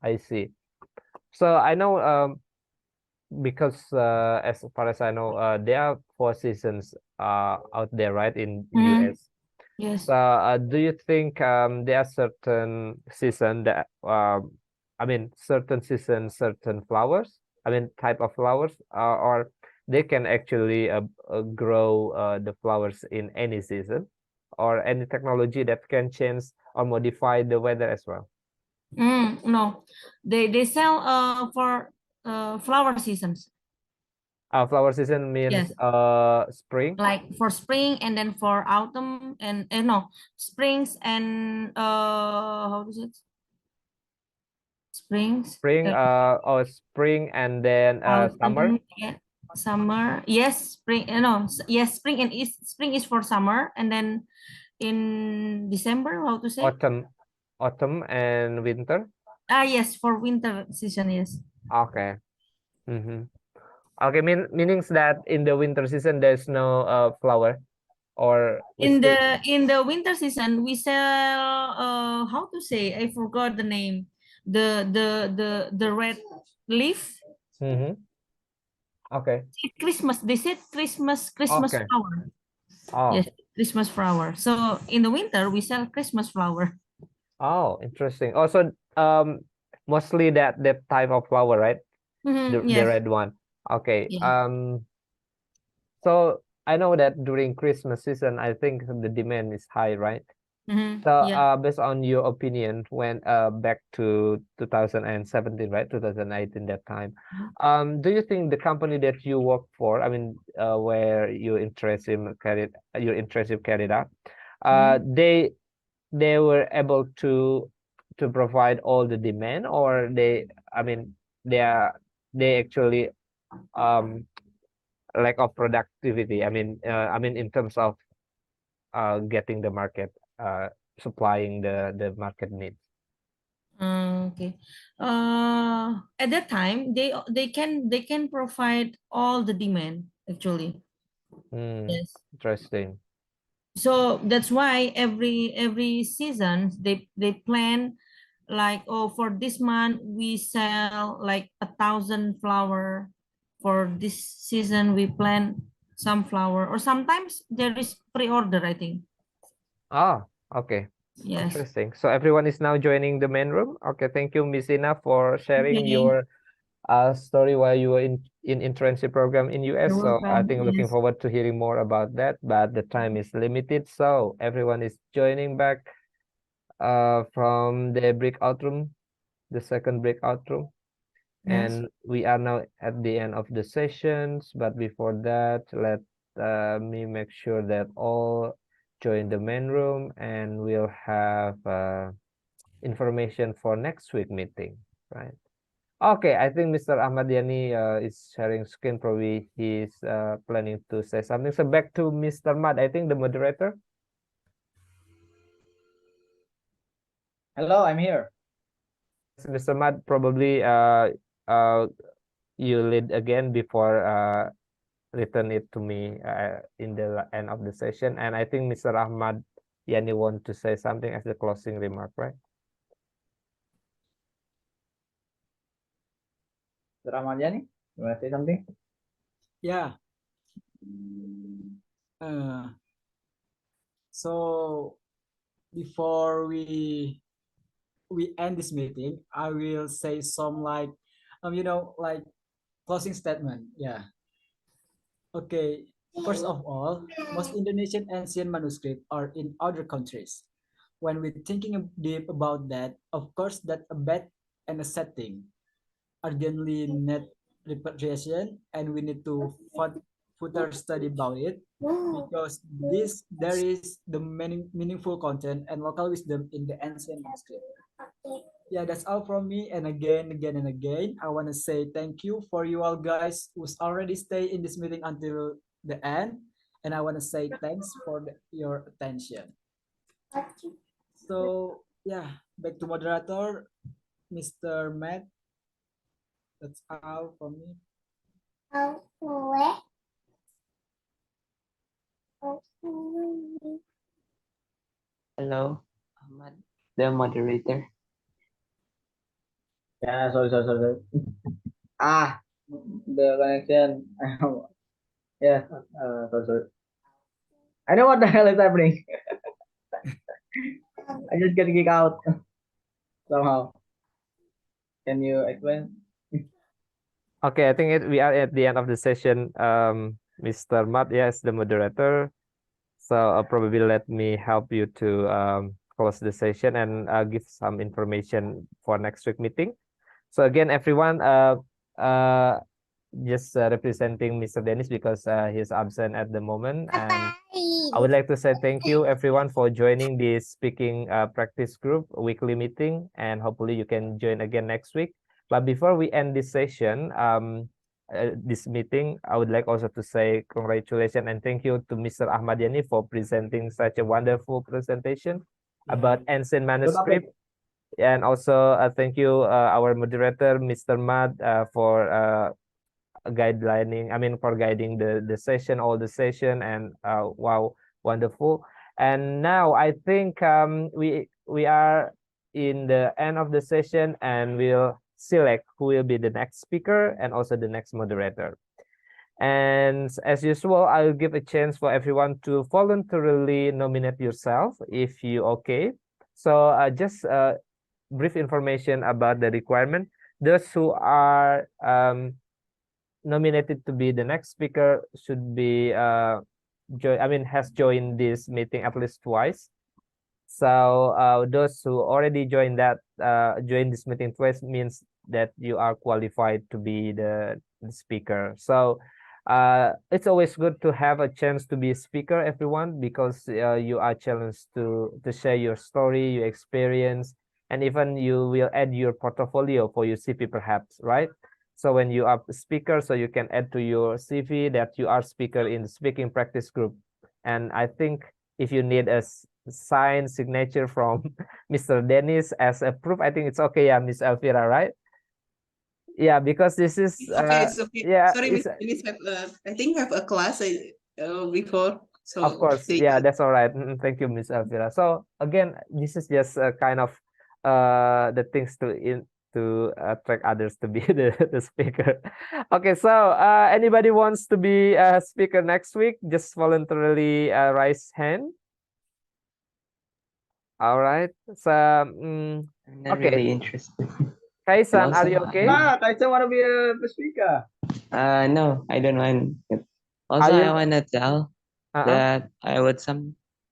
I see. So I know because as far as I know, there are 4 seasons out there, right, in US. Yes. So do you think there are certain season that I mean certain season, certain flowers, I mean type of flowers, or they can actually grow the flowers in any season, or any technology that can change or modify the weather as well? No, they sell for flower seasons. Flower season means Yes. spring. Like for spring and then for autumn and no, springs and how is it? Springs. Spring, spring and then summer. Autumn, yeah, summer. Yes, spring. No, yes, spring is for summer, and then in December, how to say? Autumn and winter. Yes, for winter season. Yes. Okay. Okay, meanings that in the winter season there's no flower, or In the winter season, we sell how to say? I forgot the name. The red leaf. Okay. Christmas. They said Christmas Okay. flower. Oh. Yes, Christmas flower. So in the winter we sell Christmas flower. Oh, interesting. Also, mostly that type of flower, right? The Yes. red one. Okay. Yeah. So I know that during Christmas season, I think the demand is high, right? So Yeah. based on your opinion, when back to 2017, right? 2018 that time. Do you think the company that you work for, I mean, where your internship carried out, they were able to provide all the demand, or I mean, they actually lack of productivity. I mean in terms of getting the market, supplying the market needs. Okay. At that time, they can provide all the demand actually. Yes. Interesting. So that's why every season they plan like, oh, for this month we sell like 1,000 flower. For this season we plan some flower, or sometimes there is pre-order, I think. Okay. Yes. Interesting. So everyone is now joining the main room. Okay, thank you, Miss Ina, for sharing Okay. your story while you were in internship program in US. You're So I welcome. think looking Yes. forward to hearing more about that, but the time is limited, so everyone is joining back from the breakout room, the second breakout room. And we are now at the end of the sessions, but before that, let me make sure that all join the main room, and we'll have information for next week meeting, right? Okay, I think Mr. Ahmad Yani is sharing screen. Probably he's planning to say something. So back to Mr. Maad, I think the moderator. Hello, I'm here. Mr. Maad, probably you lead again before return it to me in the end of the session. And I think Mr. Ahmad Yani want to say something as the closing remark, right? Mr. Ahmad Yani, you want to say something? Yeah. So before we end this meeting, I will say some like like closing statement. Yeah. Okay. First of all, most Indonesian ancient manuscripts are in other countries. When we're thinking deep about that, of course, that a bad and a sad thing. Urgently need repatriation, and we need to further study about it because there is the meaningful content and local wisdom in the ancient manuscript. Yeah, that's all from me. And again, I want to say thank you for you all guys who's already stay in this meeting until the end. And I want to say thanks for your attention. So yeah, back to moderator, Mr. Matt. That's all from me. Hello, Ahmad, the moderator. Yeah, sorry. The connection. Yeah, sorry. I know what the hell is happening. I just get kicked out somehow. Can you explain? Okay, I think we are at the end of the session. Mr. Matt, yes, the moderator. So probably let me help you to close the session and give some information for next week meeting. So again, everyone, just representing Mr. Dennis because he's absent at the moment. And I would like to say thank you everyone for joining this speaking practice group weekly meeting, and hopefully you can join again next week. But before we end this session, this meeting, I would like also to say congratulations and thank you to Mr. Ahmad Yani for presenting such a wonderful presentation about ancient manuscript. And also thank you our moderator, Mr. Maad, for for guiding the session, all the session, and wow, wonderful. And now I think we are in the end of the session, and we'll select who will be the next speaker and also the next moderator. And as usual, I'll give a chance for everyone to voluntarily nominate yourself if you okay. So just brief information about the requirement. Those who are nominated to be the next speaker should be has joined this meeting at least twice. So those who already joined this meeting twice means that you are qualified to be the speaker. So it's always good to have a chance to be a speaker, everyone, because you are challenged to share your story, your experience, and even you will add your portfolio for your CV perhaps, right? So when you are a speaker, so you can add to your CV that you are speaker in the speaking practice group. And I think if you need a signed signature from Mr. Dennis as a proof, I think it's okay, yeah, Miss Elvira, right? Yeah, because this is It's okay. yeah, Sorry, Miss Dennis, I think I have a class before. So of course, yeah, that's all right. Thank you, Miss Elvira. So again, this is just a kind of the things to attract others to be the speaker. Okay, so anybody wants to be a speaker next week, just voluntarily raise hand. All right, so I'm not okay. really interested. Kaisan, are you okay? Kaisan want to be a speaker. No, I don't want it. Also, I want to tell that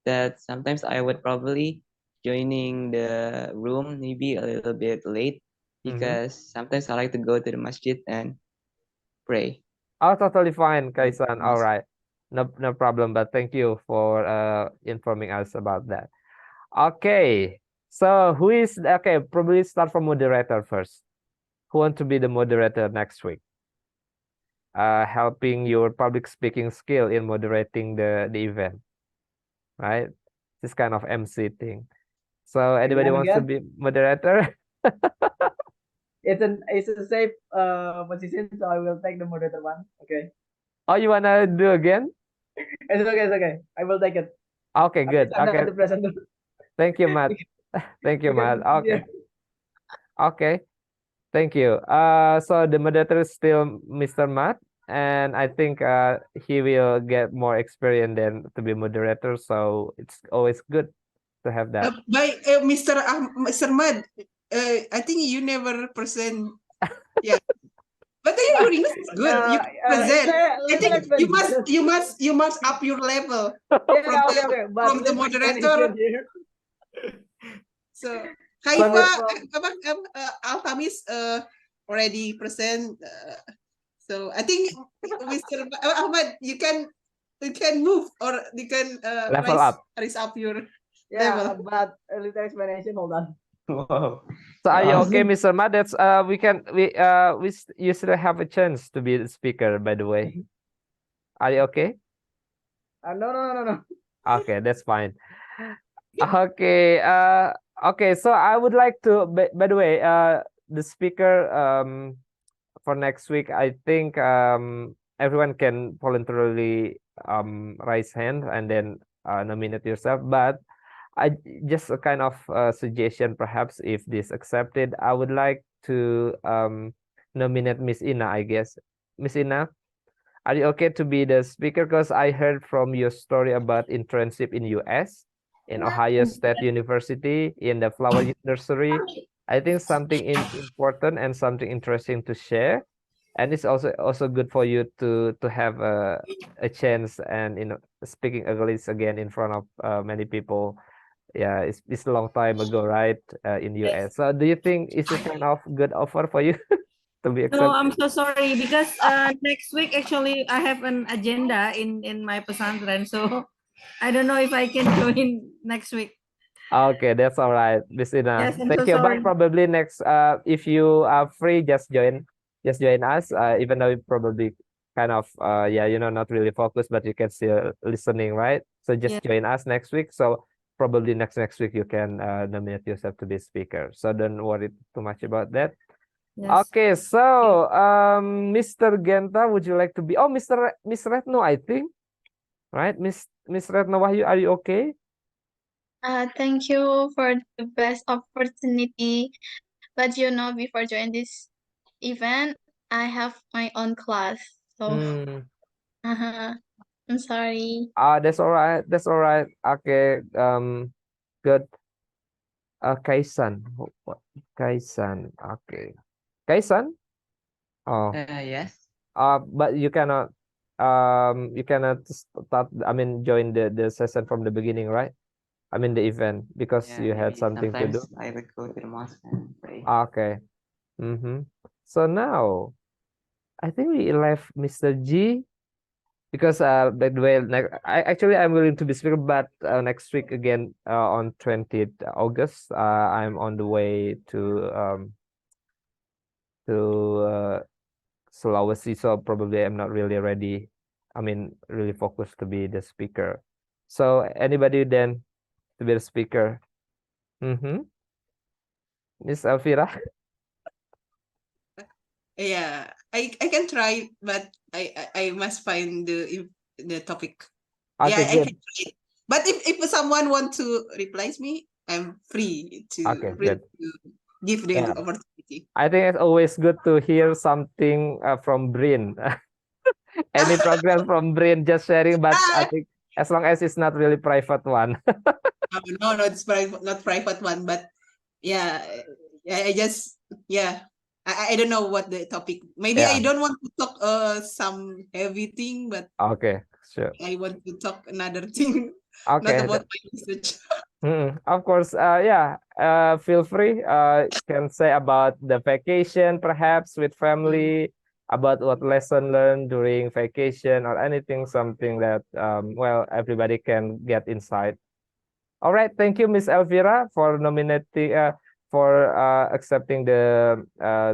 that sometimes I would probably joining the room maybe a little bit late because sometimes I like to go to the masjid and pray. Oh, totally fine, Kaisan. All right. No problem, but thank you for informing us about that. Okay. So who is okay, probably start from moderator first. Who want to be the moderator next week? Helping your public speaking skill in moderating the event, right? This kind of MC thing. So anybody wants to be moderator? It's a safe position, so I will take the moderator one. Okay. Oh, you wanna do again? It's okay. It's okay. I will take it. Okay, good. I'm Okay. not the presenter. Thank you, Matt. Thank you, Matt. Okay. Okay. Thank you. So the moderator is still Mr. Matt, and I think he will get more experience than to be moderator. So it's always good to have that. By Mr. Mad, I think you never present. Yeah. But your English is good. You present. I think you must up your level from the moderator. So Haifa, Alhamis already present. So I think Mr. Ahmad, you can move or you can level up. Raise up your level. But a little explanation. Hold on. Wow. So are you okay, Mr. Matt? That's you still have a chance to be the speaker, by the way. Are you okay? No. Okay, that's fine. Okay. Okay. So I would like to. By the way, the speaker for next week, I think everyone can voluntarily raise hand and then nominate yourself. But I just a kind of suggestion, perhaps if this accepted, I would like to nominate Miss Ina, I guess. Miss Ina, are you okay to be the speaker? Because I heard from your story about internship in US, in Ohio State University, in the flower nursery. I think something important and something interesting to share. And it's also good for you to have a chance and speaking English again in front of many people. Yeah, it's a long time ago, right? In US. So do you think it's a kind of good offer for you to be accepted? No, I'm so sorry because next week actually I have an agenda in my pesantren, so I don't know if I can join next week. Okay, that's all right, Miss Ina. Yes, I'm Thank so you. sorry. But probably next, if you are free, just join us. Even though you probably kind of not really focused, but you can still listening, right? So just join us next week. So probably next week you can nominate yourself to be speaker. So don't worry too much about that. Yes. Okay, so Mr. Genta, would you like to be? Oh, Miss Retno, I think, right? Miss Retno Wahyu, are you okay? Thank you for the best opportunity. But before joining this event, I have my own class. So I'm sorry. That's all right. That's all right. Okay. Good. Kaisan. What? Kaisan. Okay. Kaisan? Oh. Yes. But you cannot start, join the session from the beginning, right? I mean the event because you had something to do. I would go to the mosque and pray. Okay. So now I think we left Mr. G because by the way, I'm willing to be speaker, but next week again on 20th August, I'm on the way to Sulawesi, so probably I'm not really ready. Really focused to be the speaker. So anybody then to be the speaker? Miss Elvira? Yeah, I can try, but I must find the topic. Okay, yeah, good. I can try it. But if someone want to replace me, I'm free to good. to give the opportunity. I think it's always good to hear something from Brin. Any progress from Brin, just sharing, but I think as long as it's not really private one. No, it's not private one, but yeah, I just I don't know what the topic. Maybe I don't want to talk some heavy thing, but okay, sure. I want to talk another thing. Okay, not about my research. Of course, yeah. Feel free. Can say about the vacation, perhaps with family, about what lesson learned during vacation or anything, something that well, everybody can get insight. All right, thank you, Miss Elvira, for nominating, for accepting the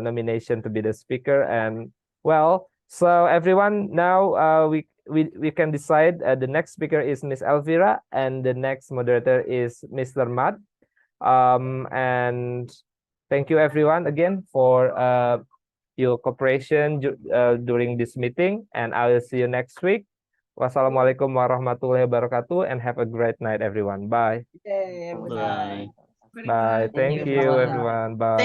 nomination to be the speaker. And well, so everyone, now we can decide. The next speaker is Miss Elvira, and the next moderator is Mr. Maad. And thank you everyone again for your cooperation during this meeting, and I will see you next week. Wassalamualaikum warahmatullahi wabarakatuh, and have a great night, everyone. Bye. Yay, have a good night. Bye. Bye. Thank you, everyone. Bye.